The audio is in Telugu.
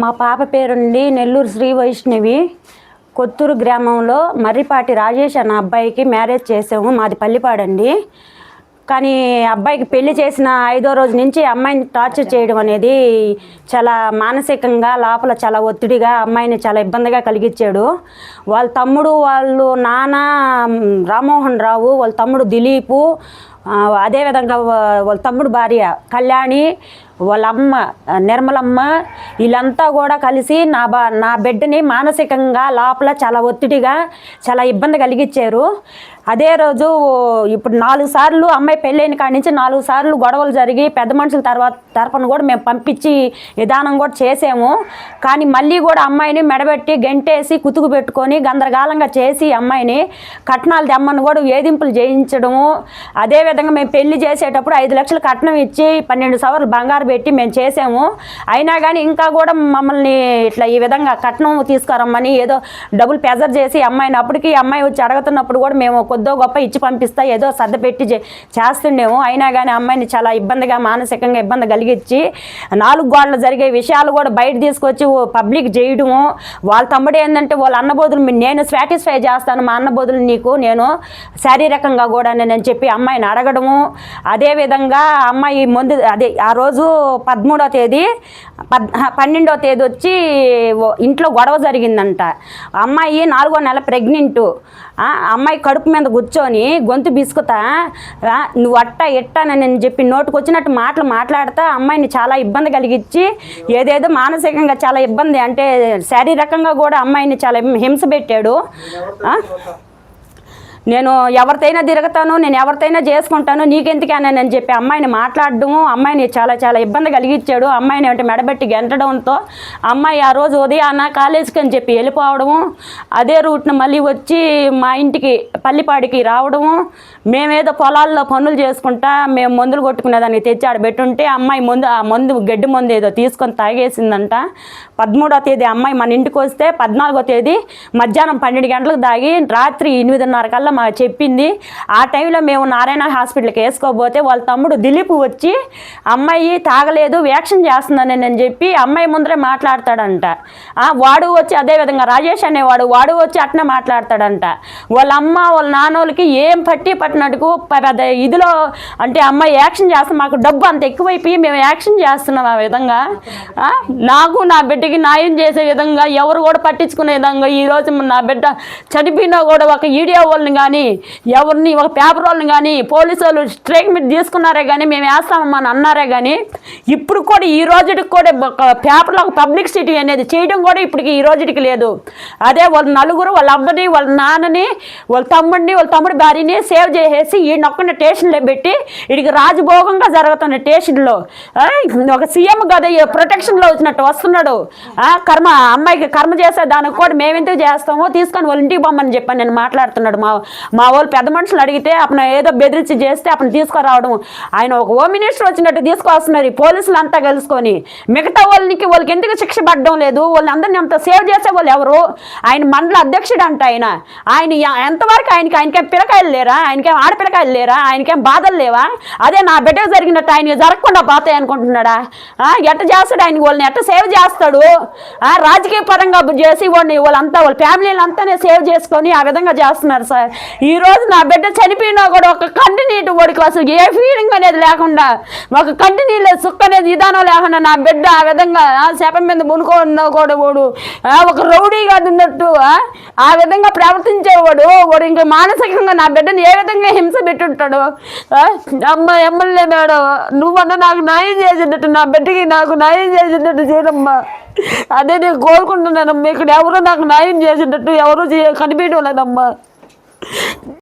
మా పాప పేరుండి నెల్లూరు శ్రీ వైష్ణవి. కొత్తూరు గ్రామంలో మర్రిపాటి రాజేష్ అన్న అబ్బాయికి మ్యారేజ్ చేసాము. మాది పల్లిపాడండి. కానీ అబ్బాయికి పెళ్లి చేసిన 5వ రోజు నుంచి అమ్మాయిని టార్చర్ చేయడం అనేది చాలా మానసికంగా లోపల చాలా ఒత్తిడిగా అమ్మాయిని చాలా ఇబ్బందిగా కలిగించాడు. వాళ్ళ తమ్ముడు, వాళ్ళు నాన్న రామ్మోహన్ రావు, వాళ్ళ తమ్ముడు దిలీపు, అదేవిధంగా వాళ్ళ తమ్ముడు భార్య కళ్యాణి, వాళ్ళ అమ్మ నిర్మలమ్మ, వీళ్ళంతా కూడా కలిసి నా బిడ్డని మానసికంగా లోపల చాలా ఒత్తిడిగా చాలా ఇబ్బంది కలిగించారు. అదే రోజు ఇప్పుడు 4 సార్లు అమ్మాయి పెళ్ళైన కాడి నుంచి 4 సార్లు గొడవలు జరిగి పెద్ద మనుషుల తరపున కూడా మేము పంపించి విధానం కూడా చేసాము. కానీ మళ్ళీ కూడా అమ్మాయిని మెడబెట్టి గంటేసి కుతుకు పెట్టుకొని గందరగోళంగా చేసి అమ్మాయిని కట్నాలు తెమ్మని కూడా వేధింపులు చేయించడము. అదేవిధంగా మేము పెళ్లి చేసేటప్పుడు 5 లక్షలు కట్నం ఇచ్చి 12 సవర్లు బంగారు పెట్టి మేము చేసాము. అయినా కానీ ఇంకా కూడా మమ్మల్ని ఇట్లా ఈ విధంగా కట్నం తీసుకురమ్మని ఏదో డబ్బులు ప్రెజర్ చేసి అమ్మాయిని, అప్పటికి అమ్మాయి వచ్చి అడుగుతున్నప్పుడు కూడా మేము కొద్దో గొప్ప ఇచ్చి పంపిస్తా ఏదో సర్ద పెట్టి చేస్తుండేము. అయినా కానీ అమ్మాయిని చాలా ఇబ్బందిగా మానసికంగా ఇబ్బంది కలిగించి 4 గోడలు జరిగే విషయాలు కూడా బయట తీసుకొచ్చి పబ్లిక్ చేయడము. వాళ్ళ తమ్ముడు ఏంటంటే వాళ్ళ అన్నబోధులు నేను సాటిస్ఫై చేస్తాను, మా అన్నబోధులు నీకు నేను శారీరకంగా కూడా నేను చెప్పి అమ్మాయిని అడగడము. అదేవిధంగా అమ్మాయి ముందు ఆ రోజు 13వ తేదీ 12వ తేదీ వచ్చి ఇంట్లో గొడవ జరిగిందంట. అమ్మాయి 4వ నెల ప్రెగ్నెంటు. అమ్మాయి కడుపు మీద కూర్చొని గొంతు బిసుకుతా నువ్వు అట్టా ఎట్టానని చెప్పి నోటుకు వచ్చినట్టు మాట్లాడుతా అమ్మాయిని చాలా ఇబ్బంది కలిగించి ఏదేదో మానసికంగా చాలా ఇబ్బంది, అంటే శారీరకంగా కూడా అమ్మాయిని చాలా హింస పెట్టాడు. నేను ఎవరితైనా తిరుగుతాను, నేను ఎవరితైనా చేసుకుంటాను, నీకెందుకని చెప్పి అమ్మాయిని మాట్లాడడము, అమ్మాయిని చాలా చాలా ఇబ్బంది కలిగించాడు. అమ్మాయిని అంటే మెడబెట్టి గెంటడంతో అమ్మాయి ఆ రోజు ఉదయాన్న కాలేజీకి అని చెప్పి వెళ్ళిపోవడము. అదే రూట్ను మళ్ళీ వచ్చి మా ఇంటికి పల్లిపాడికి రావడము. మేమేదో పొలాల్లో పనులు చేసుకుంటా మేము మందులు కొట్టుకునేదానికి తెచ్చి ఆడ పెట్టుంటే అమ్మాయి ఆ మందు గడ్డి మందు ఏదో తీసుకొని తాగేసిందంట. 13వ తేదీ అమ్మాయి మన ఇంటికి వస్తే 14వ తేదీ మధ్యాహ్నం 12 గంటలకు తాగి రాత్రి 8:30 కల్లా మాకు చెప్పింది. ఆ టైంలో మేము నారాయణ హాస్పిటల్కి వేసుకోబోతే వాళ్ళ తమ్ముడు దిలీప్ వచ్చి అమ్మాయి తాగలేదు వ్యాక్సిన్ చేస్తుందని నేను చెప్పి అమ్మాయి ముందరే మాట్లాడతాడంట. వాడు వచ్చి అదేవిధంగా రాజేష్ అనేవాడు వాడు వచ్చి అట్నే మాట్లాడతాడంట. వాళ్ళ అమ్మ వాళ్ళ నాన్నోళ్ళకి ఏం పట్టినట్టుకు పెద్ద ఇదిలో అంటే అమ్మాయి యాక్షన్ చేస్తాం, మాకు డబ్బు అంత ఎక్కువైపోయి మేము యాక్షన్ చేస్తున్నాం. ఆ విధంగా నాకు నా బిడ్డకి న్యాయం చేసే విధంగా ఎవరు కూడా పట్టించుకునే విధంగా ఈరోజు నా బిడ్డ చనిపోయినా కూడా ఒక ఈడియో వాళ్ళని కానీ ఎవరిని ఒక పేపర్ వాళ్ళని కానీ పోలీసు వాళ్ళు స్ట్రైక్ మీద తీసుకున్నారే కానీ మేము వేస్తామని అన్నారే కానీ ఇప్పుడు కూడా ఈ రోజుకి కూడా పేపర్లో ఒక పబ్లిసిటీ అనేది చేయడం కూడా ఇప్పటికి ఈ రోజుకి లేదు. అదే వాళ్ళ నలుగురు వాళ్ళ అబ్బని వాళ్ళ నాన్నని వాళ్ళ తమ్ముడి భార్యని సేవ్ చేసేసి ఈ నొక్కని స్టేషన్లో పెట్టి వీడికి రాజభోగంగా జరుగుతున్న స్టేషన్లో ఒక సీఎం కదా ప్రొటెక్షన్లో వచ్చినట్టు వస్తున్నాడు. అమ్మాయికి కర్మ చేసే దానికి కూడా మేమెందుకు చేస్తామో తీసుకొని వాళ్ళ ఇంటికి పోమని చెప్పని నేను మాట్లాడుతున్నాడు. మా వాళ్ళు పెద్ద మనుషులు అడిగితే అప్పుడు ఏదో బెదిరించి చేస్తే అప్పుడు తీసుకురావడం, ఆయన ఒక హోమ్ మినిస్టర్ వచ్చినట్టు తీసుకొస్తున్నారు ఈ పోలీసులు అంతా కలుసుకొని. మిగతా వాళ్ళకి ఎందుకు శిక్ష పడడం లేదు? వాళ్ళందరినీ అంత సేవ్ చేసే వాళ్ళు ఎవరు? ఆయన మండల అధ్యక్షుడు అంట. ఆయన ఎంతవరకు ఆయనకేం పిల్లకాయలు లేరా? ఆయనకేం ఆడపిల్లకాయలు లేరా? ఆయనకేం బాధలు లేవా? అదే నా బిడ్డకు జరిగినట్టు ఆయన జరగకుండా పోతాయి అనుకుంటున్నాడా? ఎట్ట చేస్తాడు ఆయన? వాళ్ళని ఎట్ట సేవ్ చేస్తాడు? రాజకీయ పరంగా చేసి వాళ్ళంతా వాళ్ళ ఫ్యామిలీలు అంతానే సేవ్ చేసుకొని ఆ విధంగా చేస్తున్నారు సార్. ఈ రోజు నా బిడ్డ చనిపోయినా కూడా ఒక కంటి నీటి ఓడికి అసలు ఏ ఫీలింగ్ అనేది లేకుండా, ఒక కంటి నీళ్ళ సుక్క అనేది విధానం లేకుండా నా బిడ్డ ఆ విధంగా శపం మీద మునుకోన్నా కూడా వాడు ఒక రౌడీగా ఉన్నట్టు ఆ విధంగా ప్రవర్తించేవాడు. వాడు ఇంకా మానసికంగా నా బిడ్డను ఏ విధంగా హింస పెట్టుంటాడు? అమ్మ ఎమ్మెల్యే మేడం నువ్వన్నా నాకు న్యాయం చేసినట్టు, నా బిడ్డకి నాకు న్యాయం చేసినట్టు చేయడమ్మా. అదే నేను కోరుకుంటున్నానమ్మా. ఇక్కడ ఎవరు నాకు న్యాయం చేసినట్టు ఎవరు కనిపించడం లేదమ్మా.